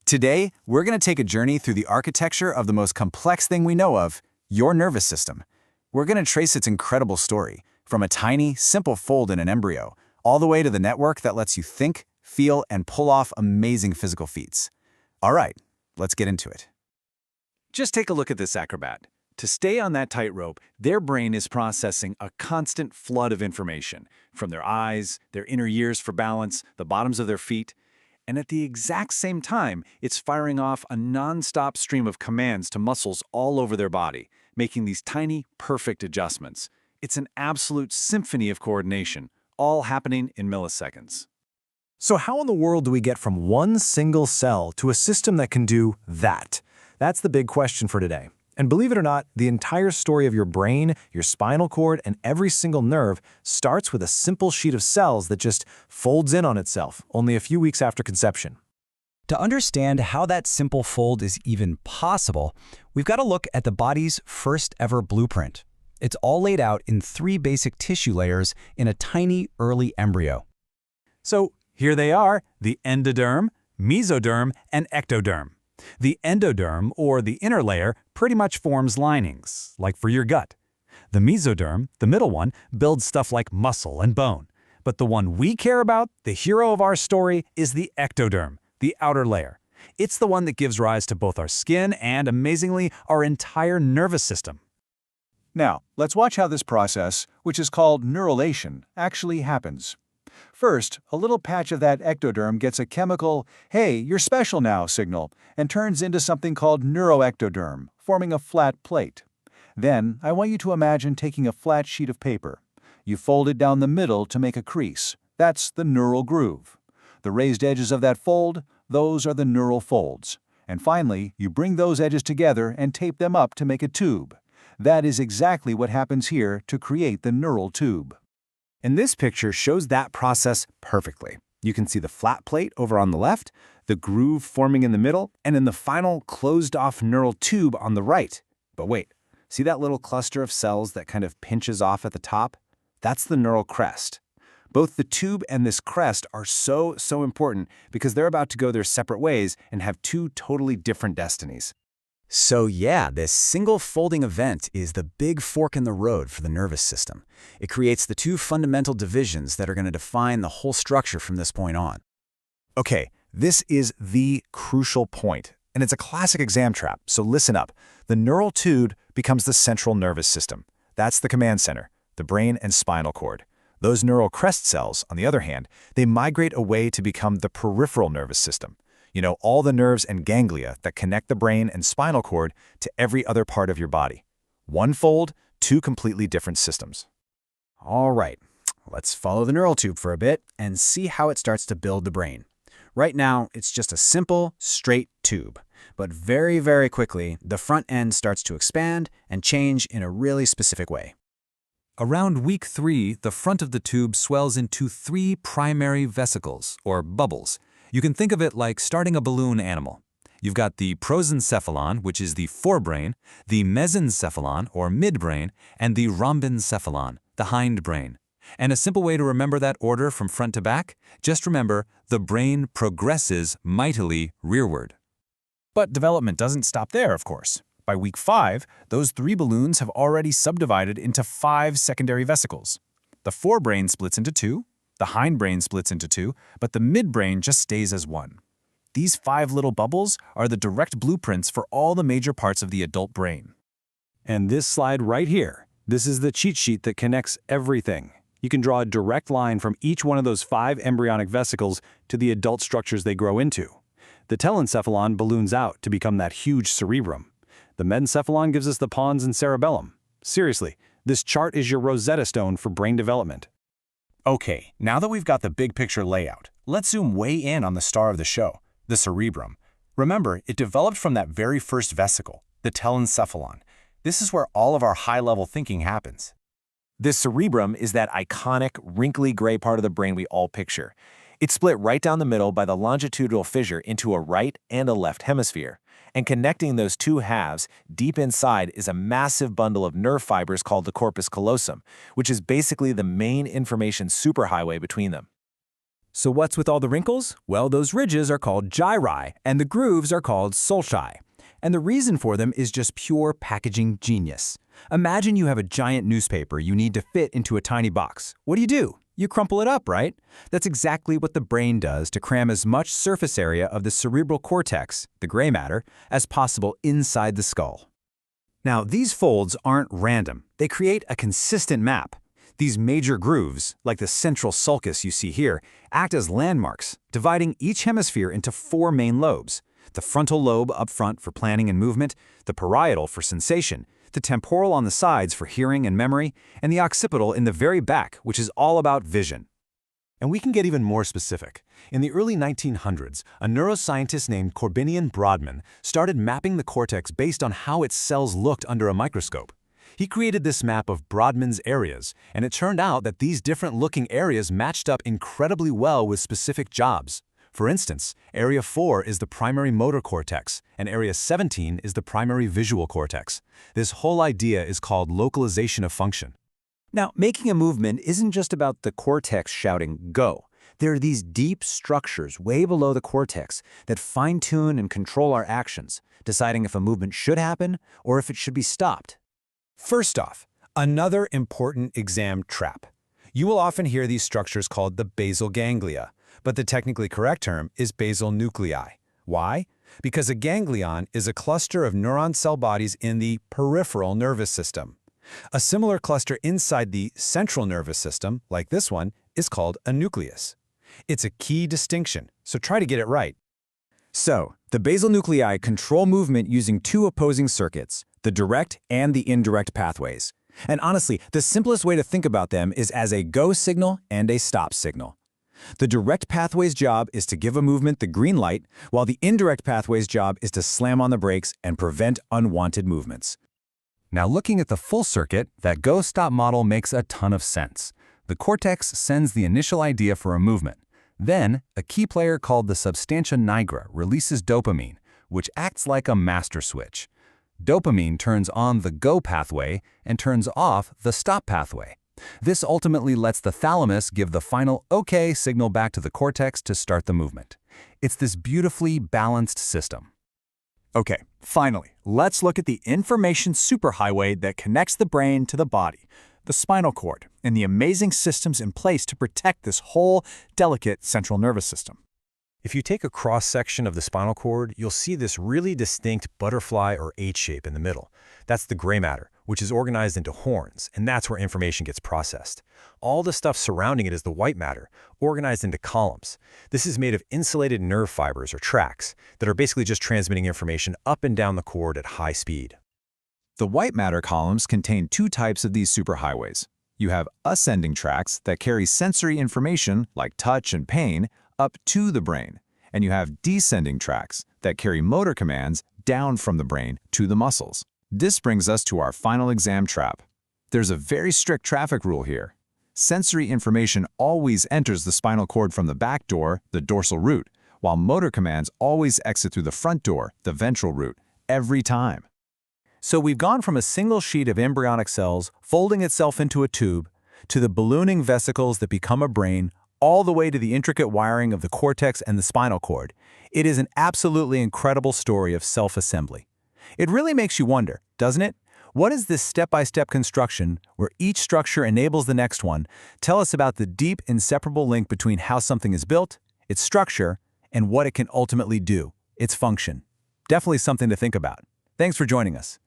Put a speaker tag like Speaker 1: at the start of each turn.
Speaker 1: Today, we're going to take a journey through the architecture of the most complex thing we know of, your nervous system. We're going to trace its incredible story, from a tiny, simple fold in an embryo, all the way to the network that lets you think, feel, and pull off amazing physical feats. All right, let's get into it.
Speaker 2: Just take a look at this acrobat. To stay on that tightrope, their brain is processing a constant flood of information, from their eyes, their inner ears for balance, the bottoms of their feet. And at the exact same time, it's firing off a non-stop stream of commands to muscles all over their body, making these tiny, perfect adjustments. It's an absolute symphony of coordination, all happening in milliseconds.
Speaker 3: So how in the world do we get from one single cell to a system that can do that? That's the big question for today. And believe it or not, the entire story of your brain, your spinal cord, and every single nerve starts with a simple sheet of cells that just folds in on itself only a few weeks after conception.
Speaker 4: To understand how that simple fold is even possible, we've got to look at the body's first ever blueprint. It's all laid out in 3 basic tissue layers in a tiny early embryo.
Speaker 2: So here they are, the endoderm, mesoderm, and ectoderm. The endoderm, or the inner layer, pretty much forms linings, like for your gut. The mesoderm, the middle one, builds stuff like muscle and bone. But the one we care about, the hero of our story, is the ectoderm, the outer layer. It's the one that gives rise to both our skin and, amazingly, our entire nervous system.
Speaker 5: Now, let's watch how this process, which is called neurulation, actually happens. First, a little patch of that ectoderm gets a chemical, "Hey, you're special now" signal, and turns into something called neuroectoderm, forming a flat plate. Then, I want you to imagine taking a flat sheet of paper. You fold it down the middle to make a crease. That's the neural groove. The raised edges of that fold, those are the neural folds. And finally, you bring those edges together and tape them up to make a tube. That is exactly what happens here to create the neural tube.
Speaker 3: And this picture shows that process perfectly. You can see the flat plate over on the left, the groove forming in the middle, and in the final closed-off neural tube on the right. But wait, see that little cluster of cells that kind of pinches off at the top? That's the neural crest. Both the tube and this crest are so important because they're about to go their separate ways and have 2 totally different destinies.
Speaker 1: So yeah, this single folding event is the big fork in the road for the nervous system. It creates the 2 fundamental divisions that are going to define the whole structure from this point on.
Speaker 3: Okay, this is the crucial point, and it's a classic exam trap, so listen up. The neural tube becomes the central nervous system. That's the command center, the brain and spinal cord. Those neural crest cells, on the other hand, they migrate away to become the peripheral nervous system. You know, all the nerves and ganglia that connect the brain and spinal cord to every other part of your body. One fold, 2 completely different systems.
Speaker 1: All right, let's follow the neural tube for a bit and see how it starts to build the brain. Right now, it's just a simple, straight tube. But very, very quickly, the front end starts to expand and change in a really specific way.
Speaker 2: Around week 3, the front of the tube swells into 3 primary vesicles, or bubbles. You can think of it like starting a balloon animal. You've got the prosencephalon, which is the forebrain, the mesencephalon, or midbrain, and the rhombencephalon, the hindbrain. And a simple way to remember that order from front to back? Just remember, the brain progresses mightily rearward.
Speaker 3: But development doesn't stop there, of course. By week 5, those 3 balloons have already subdivided into 5 secondary vesicles. The forebrain splits into 2, the hindbrain splits into 2, but the midbrain just stays as 1. These 5 little bubbles are the direct blueprints for all the major parts of the adult brain.
Speaker 5: And this slide right here, this is the cheat sheet that connects everything. You can draw a direct line from each one of those 5 embryonic vesicles to the adult structures they grow into. The telencephalon balloons out to become that huge cerebrum. The mesencephalon gives us the pons and cerebellum. Seriously, this chart is your Rosetta Stone for brain development. Okay, now that we've got the big picture layout, let's zoom way in on the star of the show, the cerebrum. Remember, it developed from that very first vesicle, the telencephalon. This is where all of our high-level thinking happens. This cerebrum is that iconic, wrinkly gray part of the brain we all picture. It's split right down the middle by the longitudinal fissure into a right and a left hemisphere. And connecting those 2 halves, deep inside, is a massive bundle of nerve fibers called the corpus callosum, which is basically the main information superhighway between them. So what's with all the wrinkles? Well, those ridges are called gyri, and the grooves are called sulci. And the reason for them is just pure packaging genius. Imagine you have a giant newspaper you need to fit into a tiny box. What do? You crumple it up, right? That's exactly what the brain does to cram as much surface area of the cerebral cortex, the gray matter, as possible inside the skull. Now, these folds aren't random. They create a consistent map. These major grooves, like the central sulcus you see here, act as landmarks, dividing each hemisphere into 4 main lobes. The frontal lobe up front for planning and movement, the parietal for sensation, the temporal on the sides for hearing and memory, and the occipital in the very back, which is all about vision.
Speaker 3: And we can get even more specific. In the early 1900s, a neuroscientist named Corbinian Brodmann started mapping the cortex based on how its cells looked under a microscope. He created this map of Brodmann's areas, and it turned out that these different-looking areas matched up incredibly well with specific jobs. For instance, Area 4 is the primary motor cortex, and Area 17 is the primary visual cortex. This whole idea is called localization of function.
Speaker 2: Now, making a movement isn't just about the cortex shouting, go. There are these deep structures way below the cortex that fine-tune and control our actions, deciding if a movement should happen or if it should be stopped.
Speaker 5: First off, another important exam trap. You will often hear these structures called the basal ganglia, but the technically correct term is basal nuclei. Why? Because a ganglion is a cluster of neuron cell bodies in the peripheral nervous system. A similar cluster inside the central nervous system, like this one, is called a nucleus. It's a key distinction, so try to get it right.
Speaker 1: So, the basal nuclei control movement using 2 opposing circuits, the direct and the indirect pathways. And honestly, the simplest way to think about them is as a go signal and a stop signal. The direct pathway's job is to give a movement the green light, while the indirect pathway's job is to slam on the brakes and prevent unwanted movements.
Speaker 5: Now looking at the full circuit, that go-stop model makes a ton of sense. The cortex sends the initial idea for a movement. Then, a key player called the substantia nigra releases dopamine, which acts like a master switch. Dopamine turns on the go pathway and turns off the stop pathway. This ultimately lets the thalamus give the final OK signal back to the cortex to start the movement. It's this beautifully balanced system.
Speaker 3: Okay, finally, let's look at the information superhighway that connects the brain to the body, the spinal cord, and the amazing systems in place to protect this whole delicate central nervous system.
Speaker 5: If you take a cross-section of the spinal cord, you'll see this really distinct butterfly or H shape in the middle. That's the gray matter, which is organized into horns, and that's where information gets processed. All the stuff surrounding it is the white matter, organized into columns. This is made of insulated nerve fibers or tracks that are basically just transmitting information up and down the cord at high speed.
Speaker 1: The white matter columns contain 2 types of these superhighways. You have ascending tracks that carry sensory information, like touch and pain, up to the brain, and you have descending tracks that carry motor commands down from the brain to the muscles. This brings us to our final exam trap. There's a very strict traffic rule here. Sensory information always enters the spinal cord from the back door, the dorsal root, while motor commands always exit through the front door, the ventral root, every time.
Speaker 5: So we've gone from a single sheet of embryonic cells folding itself into a tube, to the ballooning vesicles that become a brain, all the way to the intricate wiring of the cortex and the spinal cord. It is an absolutely incredible story of self-assembly. It really makes you wonder, doesn't it? What is this step-by-step construction, where each structure enables the next one, tell us about the deep, inseparable link between how something is built, its structure, and what it can ultimately do, its function? Definitely something to think about. Thanks for joining us.